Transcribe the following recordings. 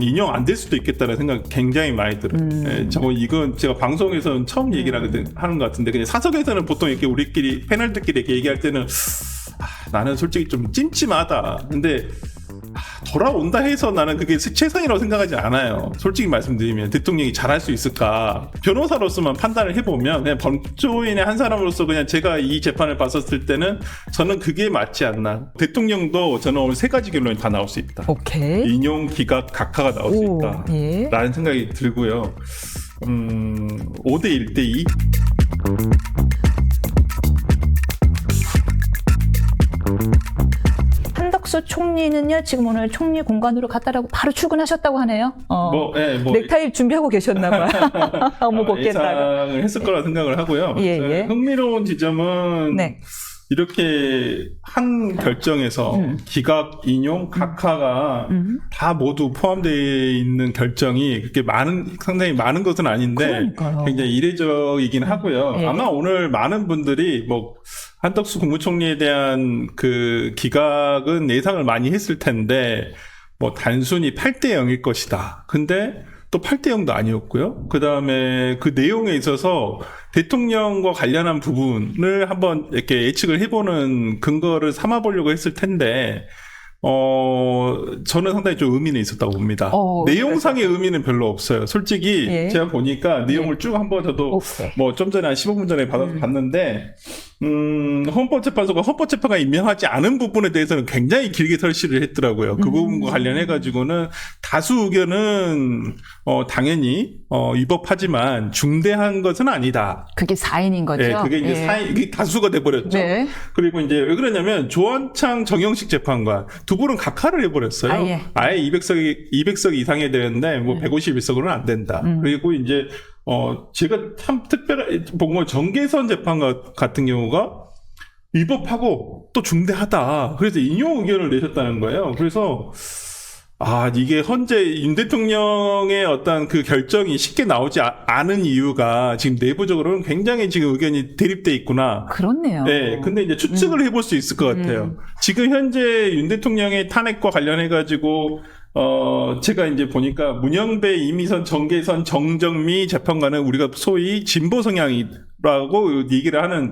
인용 안 될 수도 있겠다는 생각 굉장히 많이 들어요. 예, 이건 제가 방송에서는 처음 얘기를 하는 것 같은데, 그냥 사석에서는 보통 이렇게 우리끼리 패널들끼리 이렇게 얘기할 때는 나는 솔직히 좀 찜찜하다. 근데 돌아온다 해서 나는 그게 최선이라고 생각하지 않아요. 솔직히 말씀드리면 대통령이 잘할 수 있을까? 변호사로서만 판단을 해보면, 그냥 법조인의 한 사람으로서 그냥 제가 이 재판을 봤었을 때는 저는 그게 맞지 않나. 대통령도 저는 오늘 세 가지 결론이 다 나올 수 있다. 오케이. 인용, 기각, 각하가 나올 수 있다. 예. 라는 생각이 들고요. 5대 1대 2. 한덕수 총리는요, 지금 오늘 총리 공관으로 갔다라고 바로 출근하셨다고 하네요. 넥타이 준비하고 계셨나 봐요. 업무 복귀했다가. 예상을 했을 거라 생각을 하고요. 예. 흥미로운 지점은 네. 이렇게 한 결정에서 기각, 인용, 각하가 다 모두 포함되어 있는 결정이 그렇게 상당히 많은 것은 아닌데, 그러니까요. 굉장히 이례적이긴 하고요. 예. 아마 오늘 많은 분들이 한덕수 국무총리에 대한 그 기각은 예상을 많이 했을 텐데, 단순히 8대 0일 것이다. 근데 또 8대 0도 아니었고요. 그 다음에 그 내용에 있어서 대통령과 관련한 부분을 한번 이렇게 예측을 해보는 근거를 삼아보려고 했을 텐데, 저는 상당히 좀 의미는 있었다고 봅니다. 내용상의 의미는 별로 없어요. 솔직히 예. 제가 보니까 내용을 쭉 한번 저도 좀 전에 한 15분 전에 봤는데, 헌법재판소가 헌법재판관이 임명하지 않은 부분에 대해서는 굉장히 길게 설시를 했더라고요. 그 부분과 관련해가지고는 다수 의견은 당연히 위법하지만 중대한 것은 아니다. 그게 4인인 거죠? 네, 그게 이제 이게 다수가 돼버렸죠. 네. 그리고 이제 왜 그러냐면 조원창, 정영식 재판관 두 분은 각하를 해버렸어요. 아예 200석 이상이 되는데 151석으로는 안 된다. 그리고 이제 제가 참 특별한 보면 정계선 재판관 같은 경우가 위법하고 또 중대하다. 그래서 인용 의견을 내셨다는 거예요. 그래서 이게 현재 윤 대통령의 어떤 그 결정이 쉽게 나오지 않은 이유가 지금 내부적으로는 굉장히 지금 의견이 대립돼 있구나. 그렇네요. 네, 근데 이제 추측을 해볼 수 있을 것 같아요. 지금 현재 윤 대통령의 탄핵과 관련해가지고 제가 이제 보니까 문영배, 이미선, 정계선, 정정미 재판관은 우리가 소위 진보 성향이라고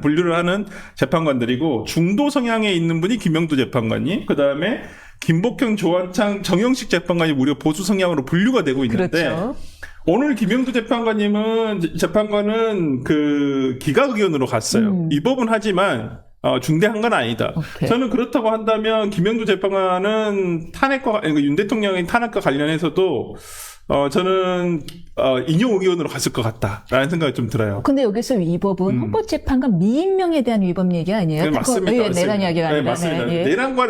분류를 하는 재판관들이고, 중도 성향에 있는 분이 김영도 재판관이, 그 다음에 김복형, 조원창, 정영식 재판관이 무려 보수 성향으로 분류가 되고 있는데, 그렇죠. 오늘 김영도 재판관은 그 기각 의견으로 갔어요. 위법은 하지만 중대한 건 아니다. 저는 그렇다고 한다면 김영도 재판관은 윤 대통령의 탄핵과 관련해서도 저는 인용 의견으로 갔을 것 같다라는 생각이 좀 들어요. 근데 여기서 위법은 헌법재판관 미임명에 대한 위법 얘기 아니에요? 네, 맞습니다. 내란 이야기가 아니라. 네, 맞습니다.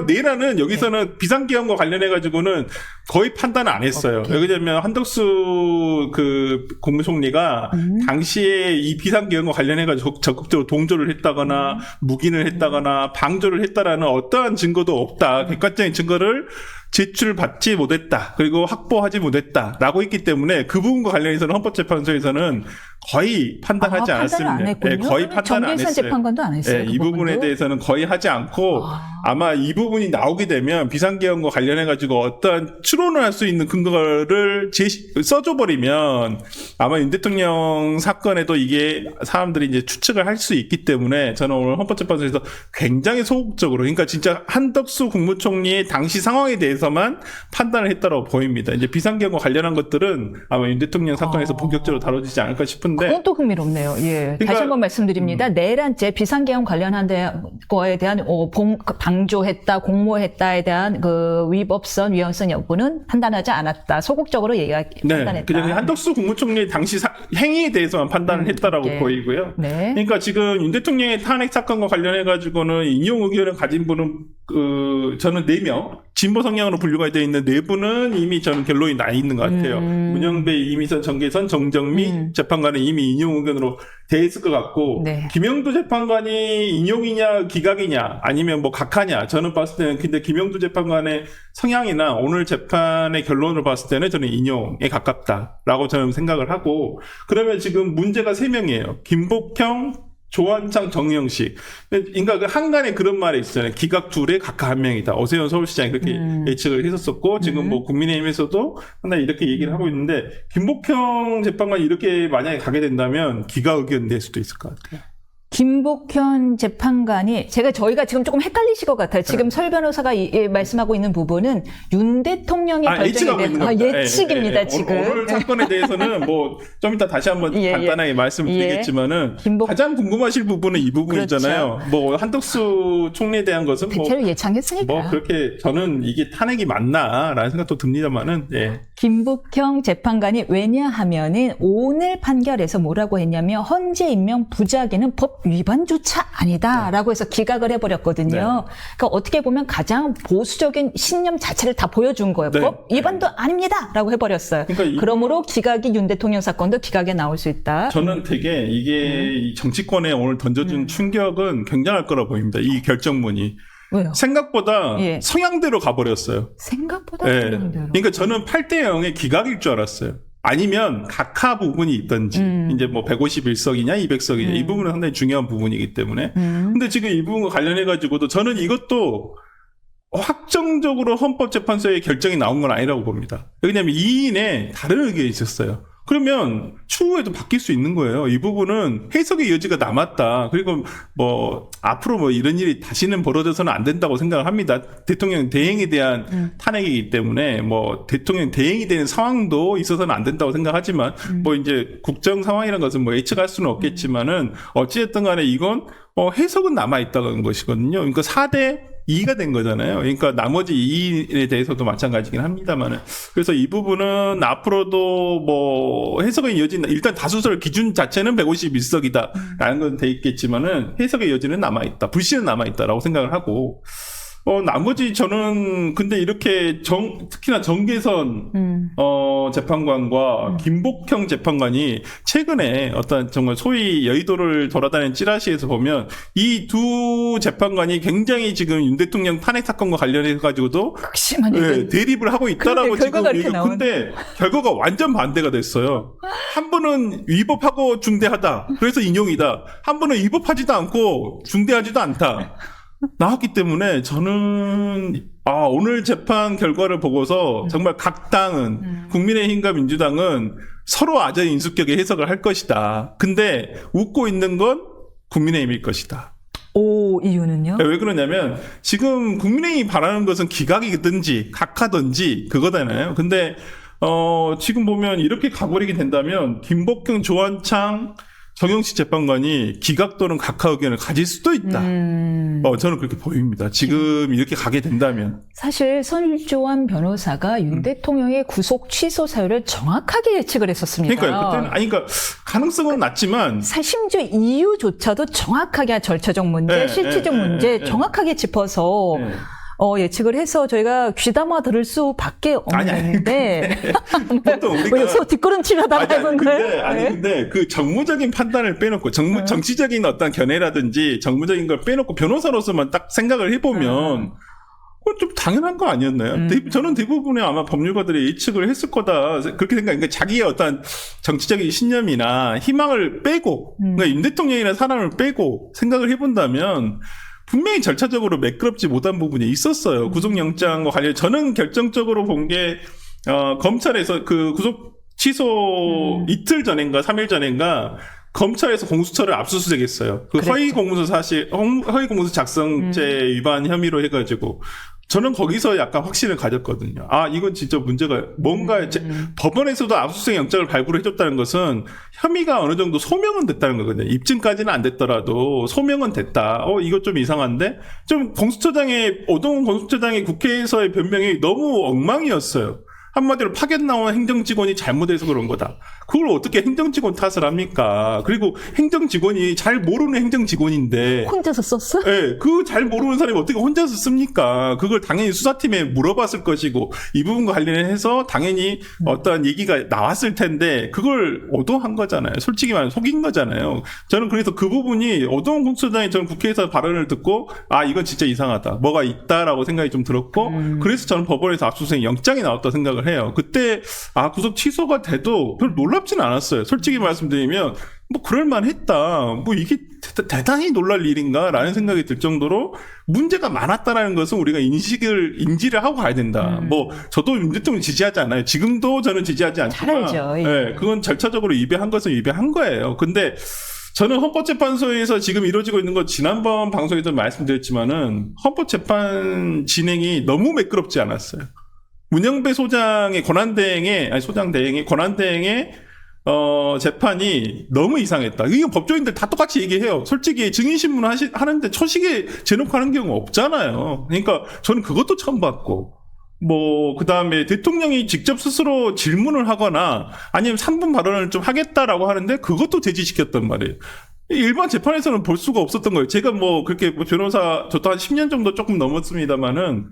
내란은 여기서는 비상계엄과 관련해가지고는 거의 판단을 안 했어요. 왜냐면 한덕수 그 국무총리가 당시에 이 비상계엄과 관련해가지고 적극적으로 동조를 했다거나 묵인을 했다거나 방조를 했다라는 어떠한 증거도 없다. 객관적인 증거를 제출받지 못했다. 그리고 확보하지 못했다라고 했기 때문에 그 부분과 관련해서는 헌법재판소에서는 거의 판단하지 않았습니다. 네, 거의 판단 안 했어요. 정계선 재판관도 안 했어요. 네, 이 부분에 대해서는 거의 하지 않고 아마 이 부분이 나오게 되면 비상계엄과 관련해가지고 어떠한 추론을 할 수 있는 근거를 써줘버리면 아마 윤 대통령 사건에도 이게 사람들이 이제 추측을 할 수 있기 때문에 저는 오늘 헌법재판소에서 굉장히 소극적으로, 그러니까 진짜 한덕수 국무총리의 당시 상황에 대해서만 판단을 했다고 보입니다. 이제 비상계엄과 관련한 것들은 아마 윤 대통령 사건에서 본격적으로 다뤄지지 않을까 싶은데. 그건 또 흥미롭네요. 예. 그러니까, 다시 한번 말씀드립니다. 내란죄 비상계엄 관련한 거에 대한 방조했다, 공모했다에 대한 그 위법성, 위헌성 여부는 판단하지 않았다. 소극적으로 판단했다. 그냥 한덕수 국무총리의 당시 행위에 대해서만 판단을 했다라고 보이고요. 네. 그러니까 지금 윤 대통령의 탄핵 사건과 관련해가지고는 인용 의견을 가진 분은 저는 4명, 진보 성향으로 분류가 되어 있는 4분은 이미 저는 결론이 나 있는 것 같아요. 문영배, 이미선, 정계선, 정정미 재판관은 이미 인용 의견으로 돼 있을 것 같고, 김영도 재판관이 인용이냐 기각이냐 아니면 각하냐, 저는 봤을 때는 근데 김영도 재판관의 성향이나 오늘 재판의 결론을 봤을 때는 저는 인용에 가깝다라고 저는 생각을 하고, 그러면 지금 문제가 3명이에요. 김복형, 조한창, 정영식. 그러니까 그 한간에 그런 말이 있잖아요. 기각 둘에 각하 한 명이다. 오세훈 서울시장이 그렇게 예측을 했었었고, 지금 뭐 국민의힘에서도 하나 이렇게 얘기를 하고 있는데, 김복형 재판관이 이렇게 만약에 가게 된다면 기각 의견 낼 수도 있을 것 같아요. 김복현 재판관이 저희가 지금 조금 헷갈리실 것 같아요. 지금 설 변호사가 말씀하고 있는 부분은 윤 대통령의 결정에 대한 예측입니다. 지금 오늘 사건에 대해서는 뭐 좀 이따 다시 한번 간단하게 말씀드리겠지만은 가장 궁금하실 부분은 이 부분이잖아요. 그렇죠. 뭐 한덕수 총리에 대한 것은 대체로 예상했으니까 뭐 그렇게 저는 이게 탄핵이 맞나라는 생각도 듭니다만은 김복형 재판관이 왜냐하면은 오늘 판결에서 뭐라고 했냐면 헌재 임명 부작위는 법 위반조차 아니다라고 해서 기각을 해버렸거든요. 그러니까 어떻게 보면 가장 보수적인 신념 자체를 다 보여준 거예요. 법 위반도 아닙니다라고 해버렸어요. 그러니까 그러므로 기각이 윤 대통령 사건도 기각에 나올 수 있다. 저는 되게 이게 이 정치권에 오늘 던져준 충격은 굉장할 거라 보입니다. 이 결정문이. 왜요? 생각보다 성향대로 가버렸어요. 생각보다 성향대로. 그러니까 저는 8대0의 기각일 줄 알았어요. 아니면 각하 부분이 있든지 이제 뭐 151석이냐 200석이냐 이 부분은 상당히 중요한 부분이기 때문에 근데 지금 이 부분과 관련해 가지고도 저는 이것도 확정적으로 헌법재판소의 결정이 나온 건 아니라고 봅니다. 왜냐하면 2인의 다른 의견이 있었어요. 그러면 추후에도 바뀔 수 있는 거예요. 이 부분은 해석의 여지가 남았다. 그리고 뭐 앞으로 뭐 이런 일이 다시는 벌어져서는 안 된다고 생각을 합니다. 대통령 대행에 대한 탄핵이기 때문에 뭐 대통령 대행이 되는 상황도 있어서는 안 된다고 생각하지만 뭐 이제 국정 상황이라는 것은 뭐 예측할 수는 없겠지만은 어찌됐든 간에 이건 해석은 남아 있다는 것이거든요. 그러니까 4대 2가 된 거잖아요. 그러니까 나머지 2인에 대해서도 마찬가지긴 합니다만은. 그래서 이 부분은 앞으로도 뭐 해석의 여지는 일단 다수설 기준 자체는 151석이다라는 건 돼 있겠지만은 해석의 여지는 남아있다. 불씨는 남아있다라고 생각을 하고 나머지 저는 근데 이렇게 특히나 정계선 재판관과 김복형 재판관이 최근에 어떤 정말 소위 여의도를 돌아다니는 찌라시에서 보면 이 두 재판관이 굉장히 지금 윤 대통령 탄핵 사건과 관련해 가지고도 대립을 하고 있다라고 지금 근데 결과가 완전 반대가 됐어요. 한 분은 위법하고 중대하다. 그래서 인용이다. 한 분은 위법하지도 않고 중대하지도 않다. 나왔기 때문에 저는 오늘 재판 결과를 보고서 정말 각 당은 국민의힘과 민주당은 서로 아재 인수격의 해석을 할 것이다. 근데 웃고 있는 건 국민의힘일 것이다. 이유는요? 왜 그러냐면 지금 국민의힘이 바라는 것은 기각이든지 각하든지 그거잖아요. 근데 지금 보면 이렇게 가버리게 된다면 김복형, 조한창, 정영식 재판관이 기각 또는 각하 의견을 가질 수도 있다. 저는 그렇게 보입니다. 지금 이렇게 가게 된다면. 사실 선조환 변호사가 윤 대통령의 구속 취소 사유를 정확하게 예측을 했었습니다. 그러니까요. 그때는 그러니까 가능성은 낮지만 심지어 이유조차도 정확하게 절차적 문제, 실질적 문제 정확하게 짚어서 예측을 해서 저희가 귀담아 들을 수밖에 없는데 보통 우리가 뒷걸음치려다가 해본 거예요? 근데 그 정무적인 판단을 빼놓고 정치적인 어떤 견해라든지 정무적인 걸 빼놓고 변호사로서만 딱 생각을 해보면 그건 좀 당연한 거 아니었나요? 저는 대부분의 아마 법률가들이 예측을 했을 거다 그렇게 생각해요. 자기의 어떤 정치적인 신념이나 희망을 빼고 그러니까 윤 대통령이라는 사람을 빼고 생각을 해본다면 분명히 절차적으로 매끄럽지 못한 부분이 있었어요. 구속영장과 관련 저는 결정적으로 본 게 검찰에서 그 구속 취소 이틀 전인가 3일 전인가 검찰에서 공수처를 압수수색했어요. 그 허위 공문서 작성죄 위반 혐의로 해가지고 저는 거기서 약간 확신을 가졌거든요. 이건 진짜 문제가 뭔가 법원에서도 압수수색 영장을 발부를 해줬다는 것은 혐의가 어느 정도 소명은 됐다는 거거든요. 입증까지는 안 됐더라도 소명은 됐다. 이거 좀 이상한데 좀 오동훈 공수처장의 국회에서의 변명이 너무 엉망이었어요. 한마디로 파견 나온 행정직원이 잘못해서 그런 거다. 그걸 어떻게 행정직원 탓을 합니까? 그리고 행정직원이 잘 모르는 행정직원인데 혼자서 썼어? 네, 그 잘 모르는 사람이 어떻게 혼자서 씁니까? 그걸 당연히 수사팀에 물어봤을 것이고 이 부분과 관련해서 당연히 어떤 얘기가 나왔을 텐데 그걸 오도한 거잖아요. 솔직히 말하면 속인 거잖아요. 저는 그래서 그 부분이 오동훈 공수처장이 저는 국회에서 발언을 듣고 이건 진짜 이상하다. 뭐가 있다라고 생각이 좀 들었고 그래서 저는 법원에서 압수수색 영장이 나왔다고 생각을 해요. 그때 구속 취소가 돼도 별로 놀랍지는 않았어요. 솔직히 말씀드리면 뭐 그럴만했다. 뭐 이게 대단히 놀랄 일인가라는 생각이 들 정도로 문제가 많았다라는 것은 우리가 인지를 하고 가야 된다. 뭐 저도 윤 대통령 지지하지 않아요. 지금도 저는 지지하지 않지만, 잘 알죠. 네, 그건 절차적으로 위배한 것은 위배한 거예요. 근데 저는 헌법재판소에서 지금 이루어지고 있는 건 지난번 방송에도 말씀드렸지만은 헌법재판 진행이 너무 매끄럽지 않았어요. 문영배 소장의 권한대행의 재판이 너무 이상했다. 이거 법조인들 다 똑같이 얘기해요. 솔직히 증인신문 하는데 초식에 제놓고 하는 경우 없잖아요. 그러니까 저는 그것도 처음 봤고, 그 다음에 대통령이 직접 스스로 질문을 하거나 아니면 3분 발언을 좀 하겠다라고 하는데 그것도 제지시켰단 말이에요. 일반 재판에서는 볼 수가 없었던 거예요. 제가 그렇게 변호사, 저도 한 10년 정도 조금 넘었습니다만은,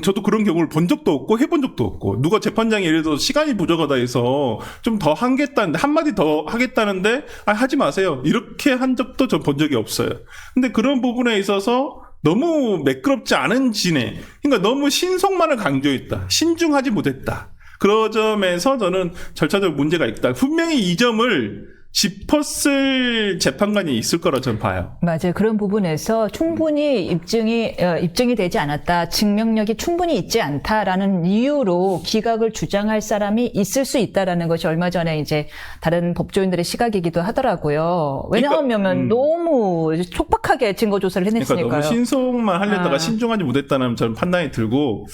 저도 그런 경우를 본 적도 없고 해본 적도 없고, 누가 재판장이 예를 들어서 시간이 부족하다 해서 좀 더 하겠다는데, 한마디 더 하겠다는데, 하지 마세요. 이렇게 한 적도 전 본 적이 없어요. 근데 그런 부분에 있어서 너무 매끄럽지 않은 진행, 그러니까 너무 신속만을 강조했다. 신중하지 못했다. 그런 점에서 저는 절차적 문제가 있다. 분명히 이 점을 짚었을 재판관이 있을 거라 저는 봐요. 맞아요. 그런 부분에서 충분히 입증이 되지 않았다, 증명력이 충분히 있지 않다라는 이유로 기각을 주장할 사람이 있을 수 있다라는 것이 얼마 전에 이제 다른 법조인들의 시각이기도 하더라고요. 왜냐하면 너무 촉박하게 증거 조사를 해냈으니까요. 그러니까 너무 신속만 하려다가 신중하지 못했다는 저는 판단이 들고.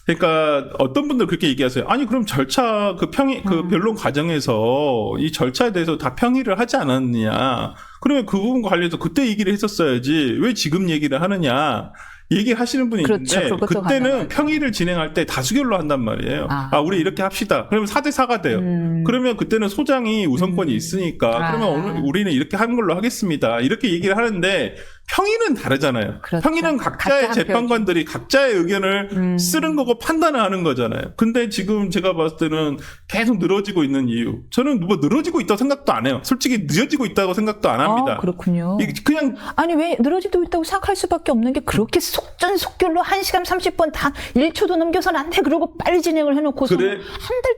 그러니까 어떤 분들 그렇게 얘기하세요. 아니 그럼 절차 그 변론 과정에서 이 절차에 대해서 다 평의를 하지 않았느냐. 그러면 그 부분과 관련해서 그때 얘기를 했었어야지 왜 지금 얘기를 하느냐. 얘기하시는 분이 있는데, 그렇죠. 그때는 가능하죠. 평의를 진행할 때 다수결로 한단 말이에요. 우리 이렇게 합시다. 그러면 4대4가 돼요. 그러면 그때는 소장이 우선권이 있으니까 그러면 오늘 우리는 이렇게 하는 걸로 하겠습니다. 이렇게 얘기를 하는데 평의는 다르잖아요. 그렇죠. 평의는 각자의 재판관들이 각자의 의견을 쓰는 거고 판단을 하는 거잖아요. 근데 지금 제가 봤을 때는 계속 늘어지고 있는 이유, 저는 늘어지고 있다고 생각도 안 해요. 솔직히 늦어지고 있다고 생각도 안 합니다. 그렇군요. 그냥 아니 왜 늘어지고 있다고 생각할 수밖에 없는 게, 그렇게 속전속결로 1시간 30분 다 1초도 넘겨서는 안 돼. 그러고 빨리 진행을 해놓고서 한 달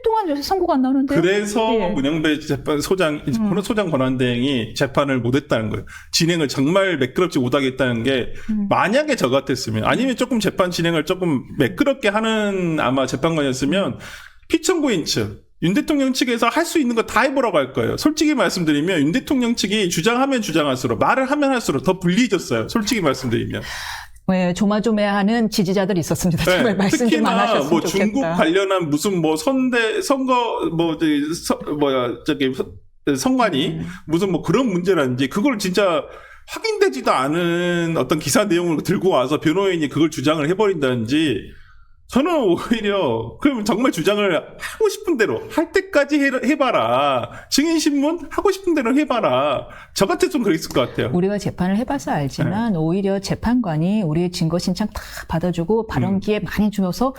동안 선고가 안 나오는데요. 그래서 문영배 소장 권한대행이 재판을 못했다는 거예요. 진행을 정말 매끄럽지 못하겠다는 게, 만약에 저 같았으면, 아니면 조금 재판 진행을 조금 매끄럽게 하는 아마 재판관이었으면 피청구인 측, 윤 대통령 측에서 할 수 있는 거 다 해보라고 할 거예요. 솔직히 말씀드리면 윤 대통령 측이 주장하면 주장할수록, 말을 하면 할수록 더 불리해졌어요. 솔직히 말씀드리면. 네, 조마조마하는 지지자들이 있었습니다. 정말 말씀 좀 안 하셨으면 좋겠다. 중국 관련한 무슨 선관위 무슨 그런 문제라든지, 그걸 진짜 확인되지도 않은 어떤 기사 내용을 들고 와서 변호인이 그걸 주장을 해버린다든지, 저는 오히려 그럼 정말 주장을 하고 싶은 대로 할 때까지 해봐라. 증인신문 하고 싶은 대로 해봐라. 저 같았으면 그랬을 것 같아요. 우리가 재판을 해봐서 알지만 오히려 재판관이 우리의 증거 신청 다 받아주고 발언 기회 많이 주면서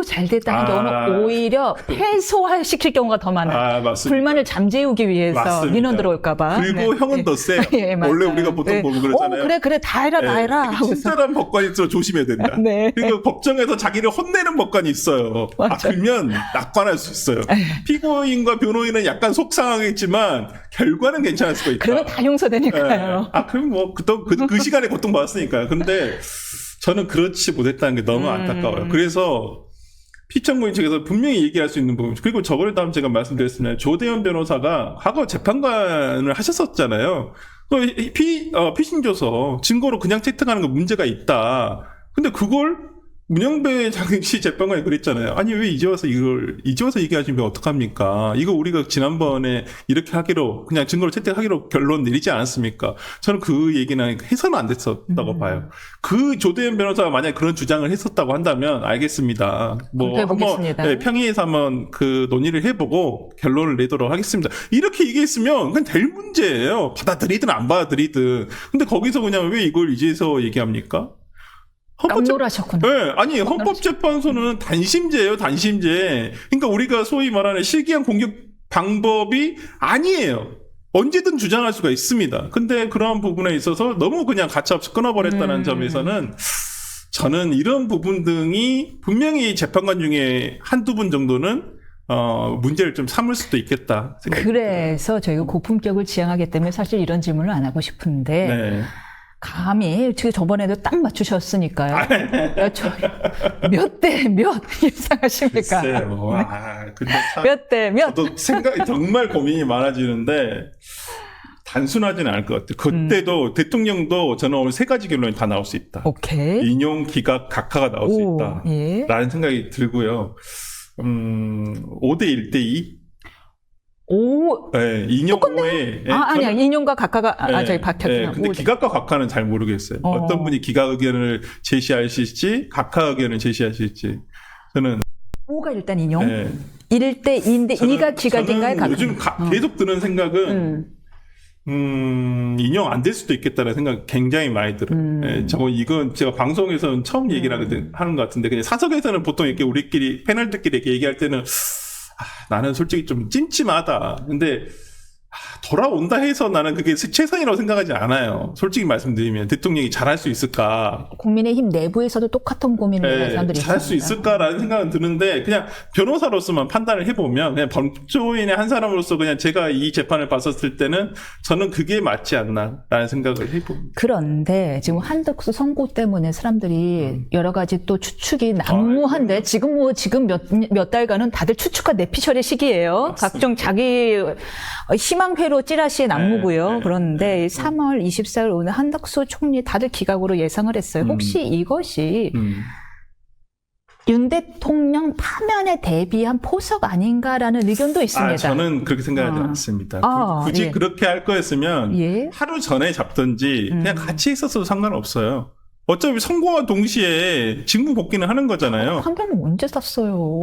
잘 됐다는 경우는 오히려 패소화시킬 경우가 더 많아요. 맞습니다. 불만을 잠재우기 위해서 맞습니다. 민원 들어올까 봐. 그리고 형은 더 세. 원래 우리가 보통 보면 그러잖아요. 그래 다 해라. 친절한 법관일수록 조심해야 된다. 그리고 법정에서 자기를 혼내는 법관이 있어요. 그러면 낙관할 수 있어요. 피고인과 변호인은 약간 속상하겠지만 결과는 괜찮을 수가 있다. 그러면 다 용서되니까요. 그럼 그 시간에 고통받았으니까요. 근데 저는 그렇지 못했다는 게 너무 안타까워요. 그래서 피청구인 측에서 분명히 얘기할 수 있는 부분, 그리고 저번에 다음 제가 말씀드렸습니다. 조대현 변호사가 과거 재판관을 하셨었잖아요. 피신조서 증거로 그냥 채택하는 거 문제가 있다. 근데 그걸 문영배 당시 재판관이 그랬잖아요. 아니 왜 이제 와서 얘기하시면 어떡합니까? 이거 우리가 지난번에 이렇게 하기로, 그냥 증거를 채택하기로 결론 내리지 않았습니까? 저는 그 얘기는 해서는 안 됐었다고 봐요. 그 조대현 변호사가 만약에 그런 주장을 했었다고 한다면 알겠습니다. 한번 평의에서 한번 그 논의를 해보고 결론을 내도록 하겠습니다. 이렇게 얘기했으면 그냥 될 문제예요. 받아들이든 안 받아들이든. 근데 거기서 그냥 왜 이걸 이제서 얘기합니까? 깜놀하셨구나. 네, 아니 헌법재판소는 단심제예요, 단심제. 그러니까 우리가 소위 말하는 실기한 공격 방법이 아니에요. 언제든 주장할 수가 있습니다. 근데 그러한 부분에 있어서 너무 그냥 가차없이 끊어버렸다는 점에서는 저는 이런 부분 등이 분명히 재판관 중에 한두 분 정도는 문제를 좀 삼을 수도 있겠다. 그래서 저희가 고품격을 지향하기 때문에 사실 이런 질문을 안 하고 싶은데 네. 감히 저번에도 딱 맞추셨으니까요. 몇 대 몇 예상하십니까? 글쎄요. 근데 참 몇 대 몇? 저도 정말 고민이 많아지는데 단순하지는 않을 것 같아요. 그때도 대통령도 저는 오늘 세 가지 결론이 다 나올 수 있다. 오케이. 인용, 기각, 각하가 나올 수 있다. 예. 라는 생각이 들고요. 5대 1대 2? 네, 인용 후에. 아니야. 인용과 각하가, 저기 박혔구나. 근데 기각과 각하는 잘 모르겠어요. 어떤 분이 기각 의견을 제시하실지, 각하 의견을 제시하실지. 저는. 5가 일단 인용. 1대 2인데 2가 기각인가요? 각하? 요즘 계속 드는 생각은, 인용 안 될 수도 있겠다는 생각 굉장히 많이 들어요. 이건 제가 방송에서는 처음 얘기를 하는 것 같은데, 그냥 사석에서는 보통 이렇게 우리끼리, 패널들끼리 이렇게 얘기할 때는, 나는 솔직히 좀 찜찜하다. 근데 돌아온다 해서 나는 그게 최선이라고 생각하지 않아요. 솔직히 말씀드리면 대통령이 잘할 수 있을까? 국민의힘 내부에서도 똑같은 고민을 하는 사람들이 잘할 수 있을까라는 생각은 드는데 그냥 변호사로서만 판단을 해보면 그냥 법조인의 한 사람으로서 그냥 제가 이 재판을 봤었을 때는 저는 그게 맞지 않나라는 생각을 해봅니다. 그런데 지금 한덕수 선고 때문에 사람들이 여러 가지 또 추측이 난무한데 지금 몇 달간은 다들 추측과 내피셜의 시기예요. 맞습니다. 각종 자기 희망회로 찌라시의 난무고요. 그런데 3월 24일 오늘 한덕수 총리 다들 기각으로 예상을 했어요. 혹시 이것이 윤 대통령 파면에 대비한 포석 아닌가라는 의견도 있습니다. 저는 그렇게 생각하지 않습니다. 굳이 그렇게 할 거였으면 하루 전에 잡든지 그냥 같이 있었어도 상관없어요. 어차피 선거와 동시에 직무 복귀는 하는 거잖아요. 판결문 언제 샀어요?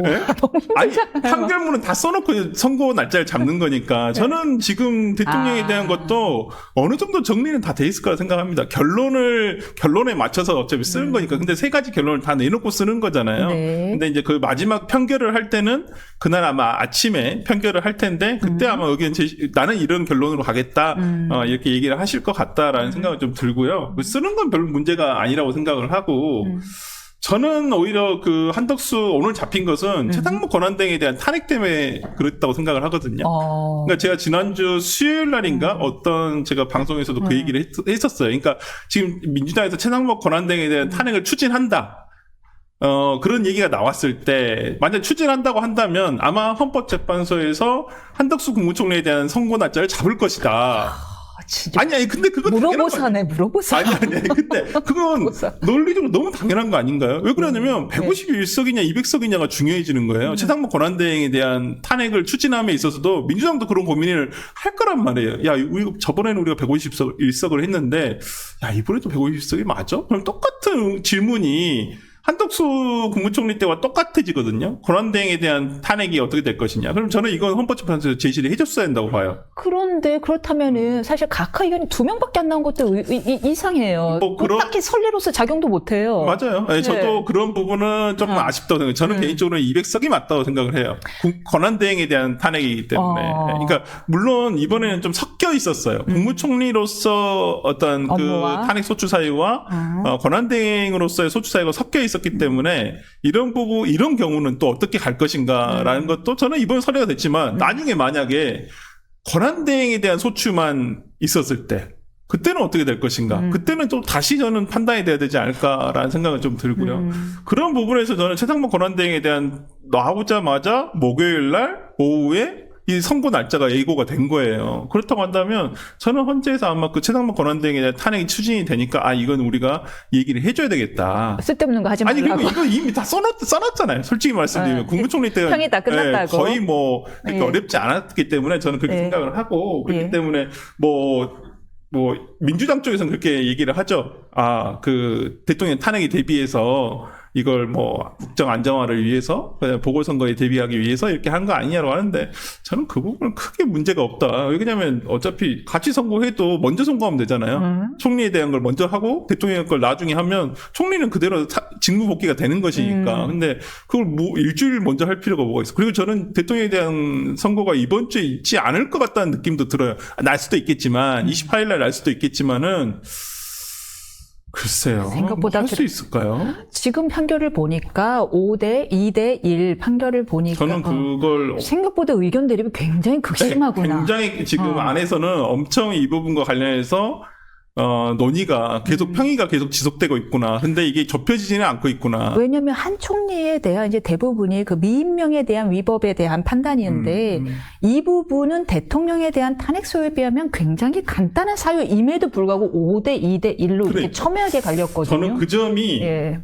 아니, 판결문은 다 써놓고 선거 날짜를 잡는 거니까 저는 지금 대통령에 대한 것도 어느 정도 정리는 다 돼 있을 거라 생각합니다. 결론에 맞춰서 어차피 쓰는 거니까. 근데 세 가지 결론을 다 내놓고 쓰는 거잖아요. 근데 이제 그 마지막 판결을 할 때는 그날 아마 아침에 판결을 할 텐데 그때 아마 나는 이런 결론으로 가겠다. 이렇게 얘기를 하실 것 같다라는 생각은 좀 들고요. 쓰는 건 별 문제가 아니라고 생각을 하고 저는 오히려 그 한덕수 오늘 잡힌 것은 최상목 권한대행에 대한 탄핵 때문에 그랬다고 생각을 하거든요. 그러니까 제가 지난주 수요일 날인가 어떤 제가 방송에서도 그 얘기를 했었어요. 그러니까 지금 민주당에서 최상목 권한대행에 대한 탄핵을 추진한다. 그런 얘기가 나왔을 때 만약 추진한다고 한다면 아마 헌법재판소에서 한덕수 국무총리에 대한 선고 날짜를 잡을 것이다. 아니, 근데 그거 물어보사네. 아니, 근데 그건 논리적으로 너무 당연한 거 아닌가요? 왜 그러냐면 151석이냐 200석이냐가 중요해지는 거예요. 최상목 권한대행에 대한 탄핵을 추진함에 있어서도 민주당도 그런 고민을 할 거란 말이에요. 야, 저번에는 우리가 151석을 했는데, 야, 이번에도 150석이 맞아? 그럼 똑같은 질문이 한덕수 국무총리 때와 똑같아지거든요. 권한대행에 대한 탄핵이 어떻게 될 것이냐. 그럼 저는 이건 헌법재판소에서 제시를 해줬어야 된다고 봐요. 그런데 그렇다면은 사실 각하 의견이 2명밖에 안 나온 것도 이상해요. 딱히 선례로서 작용도 못해요. 맞아요. 저도 그런 부분은 조금 아쉽다고 생각해요. 저는 개인적으로는 200석이 맞다고 생각을 해요. 권한대행에 대한 탄핵이기 때문에. 그러니까 물론 이번에는 좀 섞여 있었어요. 국무총리로서 어떤 그 탄핵 소추 사유와 권한대행으로서의 소추 사유가 섞여 있었기 때문에 이런 경우는 또 어떻게 갈 것인가라는 것도 저는 이번 선례가 됐지만 나중에 만약에 권한대행에 대한 소추만 있었을 때 그때는 어떻게 될 것인가? 그때는 또 다시 저는 판단이 돼야 되지 않을까라는 생각은 좀 들고요. 그런 부분에서 저는 최상목 권한대행에 대한 나오자마자 목요일 날 오후에 이 선고 날짜가 예고가 된 거예요. 그렇다고 한다면 저는 헌재에서 아마 그 최상목 권한대행에 대한 탄핵이 추진이 되니까 이건 우리가 얘기를 해줘야 되겠다. 쓸데없는 거 하지 말라고. 아니, 그리고 이거 이미 다 써놨잖아요. 솔직히 말씀드리면 국무총리 때가 평이 다 끝났다고. 거의 그렇게 어렵지 않았기 때문에 저는 그렇게 생각을 하고 그렇기 때문에 민주당 쪽에서는 그렇게 얘기를 하죠. 그 대통령 탄핵에 대비해서 이걸 국정 안정화를 위해서 보궐선거에 대비하기 위해서 이렇게 한 거 아니냐고 하는데 저는 그 부분은 크게 문제가 없다. 왜냐하면 어차피 같이 선거해도 먼저 선거하면 되잖아요. 총리에 대한 걸 먼저 하고 대통령 걸 나중에 하면 총리는 그대로 직무 복귀가 되는 것이니까. 근데 그걸 일주일 먼저 할 필요가 뭐가 있어. 그리고 저는 대통령에 대한 선거가 이번 주에 있지 않을 것 같다는 느낌도 들어요. 날 수도 있겠지만 28일 날 날 수도 있겠지만은 글쎄요. 생각보다 할 수 있을까요? 지금 판결을 보니까 5대 2대 1 판결을 보니까 저는 그걸 생각보다 의견 대립이 굉장히 극심하구나. 굉장히 지금 안에서는 엄청 이 부분과 관련해서 논의가 계속 평의가 계속 지속되고 있구나. 근데 이게 좁혀지지는 않고 있구나. 왜냐하면 한 총리에 대한 이제 대부분이 그 미임명에 대한 위법에 대한 판단이었는데 이 부분은 대통령에 대한 탄핵 소요에 비하면 굉장히 간단한 사유임에도 불구하고 5대 2대 1로 이렇게 첨예하게 갈렸거든요. 저는 그 점이 예.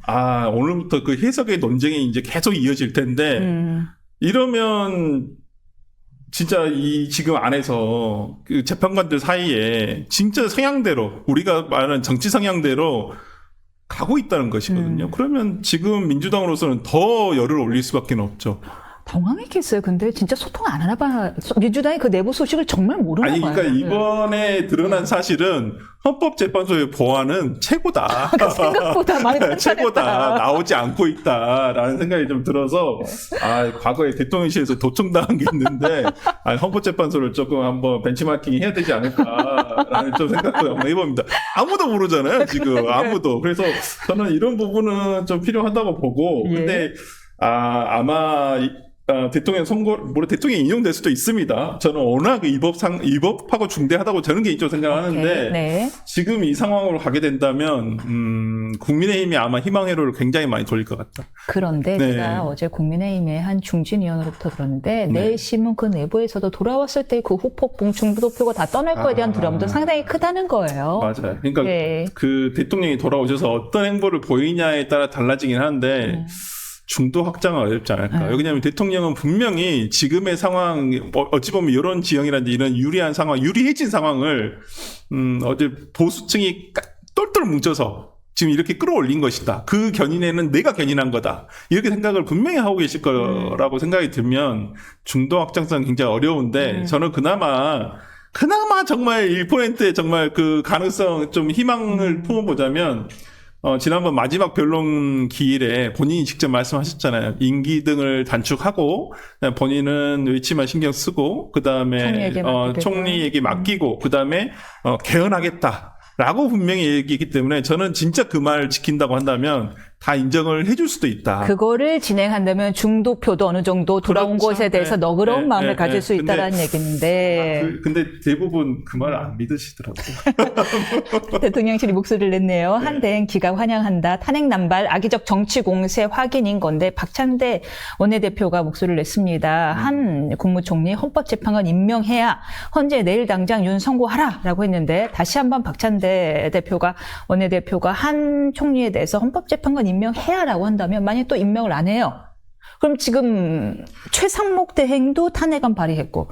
오늘부터 그 해석의 논쟁이 이제 계속 이어질 텐데 이러면 진짜 이 지금 안에서 그 재판관들 사이에 진짜 성향대로 우리가 말하는 정치 성향대로 가고 있다는 것이거든요. 그러면 지금 민주당으로서는 더 열을 올릴 수밖에 없죠. 당황했겠어요. 근데 진짜 소통 안 하나 봐. 민주당이 그 내부 소식을 정말 모르나 봐요. 그러니까 이번에 드러난 사실은 헌법재판소의 보안은 최고다. 생각보다 많이 최고다. 나오지 않고 있다라는 생각이 좀 들어서 과거에 대통령실에서 도청당한 게 있는데 헌법재판소를 조금 한번 벤치마킹 해야 되지 않을까라는 좀 생각도 한번 해봅니다. 아무도 모르잖아요. 지금 아무도. 그래서 저는 이런 부분은 좀 필요하다고 보고 근데 아마 대통령 대통령이 인용될 수도 있습니다. 저는 워낙 위법하고 중대하다고 저는 개인적으로 생각하는데, 네. 지금 이 상황으로 가게 된다면, 국민의힘이 아마 희망회로를 굉장히 많이 돌릴 것 같다. 그런데 제가 어제 국민의힘의 한 중진위원으로부터 들었는데, 내심은 그 내부에서도 돌아왔을 때 그 후폭풍 중도표가 다 떠날 거에 대한 두려움도 상당히 크다는 거예요. 맞아요. 그러니까 그 대통령이 돌아오셔서 어떤 행보를 보이냐에 따라 달라지긴 하는데, 중도 확장은 어렵지 않을까. 왜냐하면 대통령은 분명히 지금의 상황, 어찌 보면 이런 지형이라든지 이런 유리한 상황, 유리해진 상황을, 어제 보수층이 똘똘 뭉쳐서 지금 이렇게 끌어올린 것이다. 그 견인에는 내가 견인한 거다. 이렇게 생각을 분명히 하고 계실 거라고 생각이 들면 중도 확장성은 굉장히 어려운데 저는 그나마 정말 1%의 정말 그 가능성 좀 희망을 품어보자면 지난번 마지막 변론 기일에 본인이 직접 말씀하셨잖아요. 임기 등을 단축하고 본인은 위치만 신경 쓰고 그다음에 총리에게 맡기고 그다음에 개헌하겠다라고 분명히 얘기했기 때문에 저는 진짜 그 말을 지킨다고 한다면 다 인정을 해줄 수도 있다. 그거를 진행한다면 중도표도 어느 정도 돌아온 것에 대해서 너그러운 마음을 가질 수 있다라는 얘기인데. 근데 대부분 그 말을 안 믿으시더라고요. 대통령실이 목소리를 냈네요. 한대행 기각 환영한다. 탄핵 남발 악의적 정치 공세 확인인 건데 박찬대 원내대표가 목소리를 냈습니다. 한 국무총리 헌법재판관 임명해야 헌재 내일 당장 윤 선고하라라고 했는데 다시 한번 박찬대 원내대표가 한 총리에 대해서 헌법재판관 임명해야라고 한다면 만약 또 임명을 안 해요. 그럼 지금 최상목 대행도 탄핵안 발의했고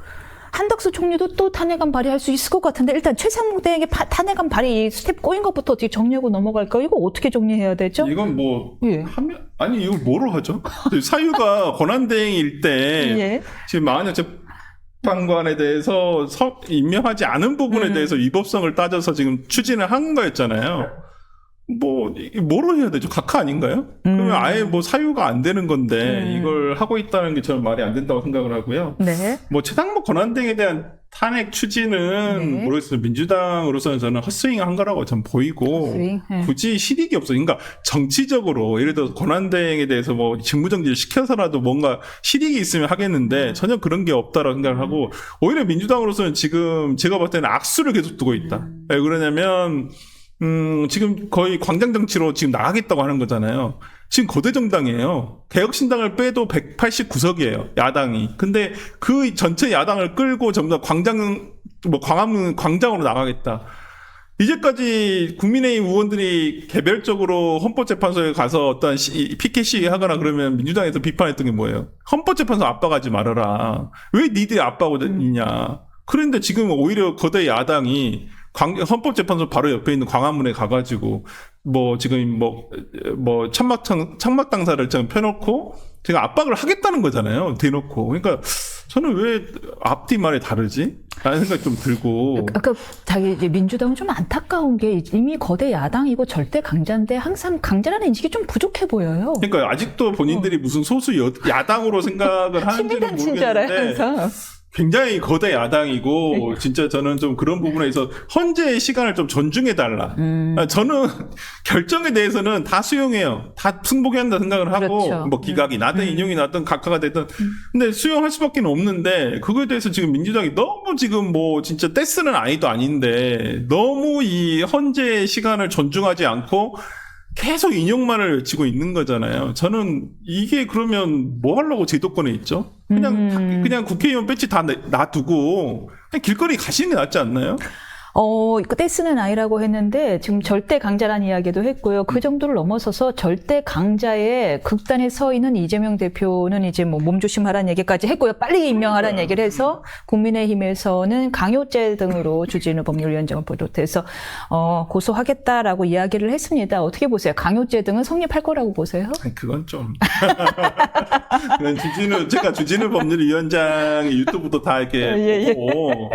한덕수 총리도 또 탄핵안 발의할 수 있을 것 같은데 일단 최상목 대행의 탄핵안 발의 스텝 꼬인 것부터 어떻게 정리하고 넘어갈까요? 이거 어떻게 정리해야 되죠? 이건 이걸 뭐로 하죠? 사유가 권한대행일 때 지금 만약 재판관에 대해서 임명하지 않은 부분에 대해서 위법성을 따져서 지금 추진을 한 거였잖아요. 뭐로 해야 되죠? 각하 아닌가요? 그러면 아예 사유가 안 되는 건데, 이걸 하고 있다는 게 저는 말이 안 된다고 생각을 하고요. 네. 최상목 권한대행에 대한 탄핵 추진은 모르겠어요. 민주당으로서는 저는 헛스윙 한 거라고 전 보이고, 굳이 실익이 없어요. 그러니까 정치적으로, 예를 들어서 권한대행에 대해서 직무정지를 시켜서라도 뭔가 실익이 있으면 하겠는데, 전혀 그런 게 없다라고 생각을 하고, 오히려 민주당으로서는 지금 제가 봤을 때는 악수를 계속 두고 있다. 왜 그러냐면, 지금 거의 광장 정치로 지금 나가겠다고 하는 거잖아요. 지금 거대 정당이에요. 개혁신당을 빼도 189석이에요. 야당이. 근데 그 전체 야당을 끌고 전부 다 광화문 광장으로 나가겠다. 이제까지 국민의힘 의원들이 개별적으로 헌법재판소에 가서 어떤 피켓 시위 하거나 그러면 민주당에서 비판했던 게 뭐예요? 헌법재판소 압박하지 말아라. 왜 니들이 압박하고 있냐. 그런데 지금 오히려 거대 야당이 헌법재판소 바로 옆에 있는 광화문에 가가지고, 지금 천막 당사를 펴놓고, 제가 압박을 하겠다는 거잖아요. 대놓고. 그러니까, 저는 왜 앞뒤 말이 다르지? 라는 생각이 좀 들고. 아까 이제 민주당은 좀 안타까운 게 이미 거대 야당이고 절대 강자인데 항상 강자라는 인식이 좀 부족해 보여요. 그러니까 아직도 본인들이 무슨 소수 야당으로 생각을 하는지는 모르겠는데. 굉장히 거대 야당이고 진짜 저는 좀 그런 부분에서 헌재의 시간을 좀 존중해달라. 저는 결정에 대해서는 다 수용해요. 다 승복해야 한다 생각을 하고 그렇죠. 뭐 기각이 나든 인용이 나든 각하가 되든 근데 수용할 수밖에 없는데 그거에 대해서 지금 민주당이 너무 지금 뭐 진짜 떼쓰는 아이도 아닌데 너무 이 헌재의 시간을 존중하지 않고 계속 인용만을 외치고 있는 거잖아요. 저는 이게 그러면 뭐 하려고 제도권에 있죠? 그냥 국회의원 배지 다 놔두고 그냥 길거리 가시는 게 낫지 않나요? 그건 좀. 제가 주진우 법률위원장의 유튜브도 다 이렇게 보고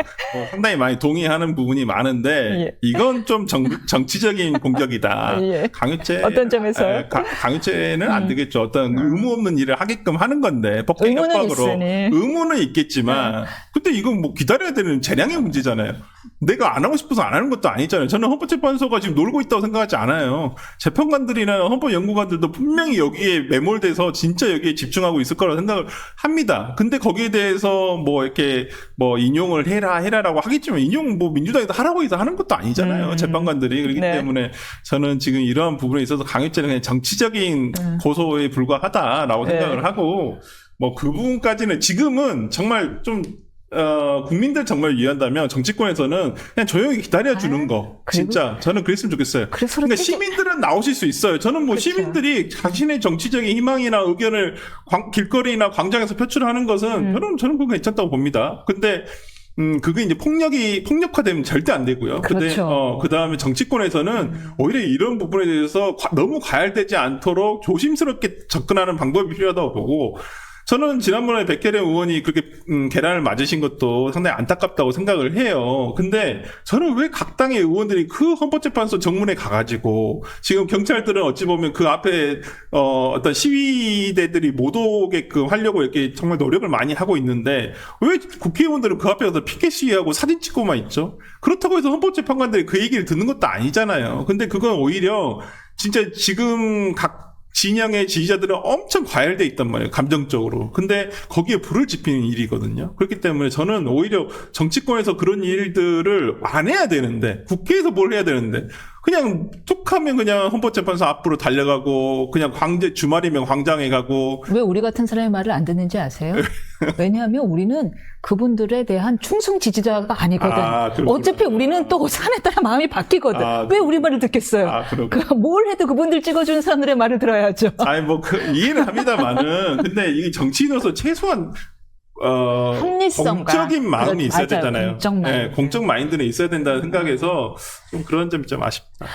상당히 많이 동의하는 부분이 많은데 이건 좀 정치적인 공격이다. 강요죄 어떤 점에서요? 강요죄는 안 되겠죠. 어떤 의무 없는 일을 하게끔 하는 건데 법정 협박으로 의무는 있겠지만 근데 이건 뭐 기다려야 되는 재량의 문제잖아요. 내가 안 하고 싶어서 안 하는 것도 아니잖아요. 저는 헌법재판소가 지금 놀고 있다고 생각하지 않아요. 재판관들이나 헌법연구관들도 분명히 여기에 매몰돼서 진짜 여기에 집중하고 있을 거라고 생각을 합니다. 근데 거기에 대해서 뭐 이렇게 뭐 인용을 해라라고 하겠지만 인용 뭐 민주당에서 하라고 해서 하는 것도 아니잖아요. 재판관들이. 그렇기 때문에 저는 지금 이러한 부분에 있어서 강요죄는 그냥 정치적인 고소에 불과하다라고 생각을 하고 뭐 그 부분까지는 지금은 정말 좀 국민들 정말 이해한다면 정치권에서는 그냥 조용히 기다려주는 거. 진짜 저는 그랬으면 좋겠어요. 그러니까 시민들은 나오실 수 있어요. 저는 뭐 시민들이 자신의 정치적인 희망이나 의견을 길거리나 광장에서 표출하는 것은 저는 그거 괜찮다고 봅니다. 근데 그게 이제 폭력화되면 절대 안 되고요. 그렇죠. 그 다음에 정치권에서는 오히려 이런 부분에 대해서 너무 과열되지 않도록 조심스럽게 접근하는 방법이 필요하다고 보고, 저는 지난번에 백혜련 의원이 그렇게 계란을 맞으신 것도 상당히 안타깝다고 생각을 해요. 근데 저는 왜 각 당의 의원들이 그 헌법재판소 정문에 가가지고 지금 경찰들은 어찌 보면 그 앞에 어떤 시위대들이 못 오게끔 하려고 이렇게 정말 노력을 많이 하고 있는데 왜 국회의원들은 그 앞에 가서 피켓 시위하고 사진 찍고만 있죠? 그렇다고 해서 헌법재판관들이 그 얘기를 듣는 것도 아니잖아요. 근데 그건 오히려 진짜 지금 각 진영의 지지자들은 엄청 과열돼 있단 말이에요. 감정적으로. 근데 거기에 불을 지피는 일이거든요. 그렇기 때문에 저는 오히려 정치권에서 그런 일들을 안 해야 되는데, 국회에서 뭘 해야 되는데, 그냥 툭 하면 그냥 헌법재판소 앞으로 달려가고, 그냥 주말이면 광장에 가고. 왜 우리 같은 사람의 말을 안 듣는지 아세요? 왜냐하면 우리는 그분들에 대한 충성 지지자가 아니거든. 어차피 우리는 또 산에 따라 마음이 바뀌거든. 왜 우리 말을 듣겠어요? 뭘 해도 그분들 찍어주는 사람들의 말을 들어야죠. 아니, 이해는 합니다만은. 근데 이게 정치인으로서 최소한 합리성과 공적인 마음이 있어야 맞아요. 되잖아요. 공적 마인드는 있어야 된다는 생각에서 좀 그런 점이 좀 아쉽다.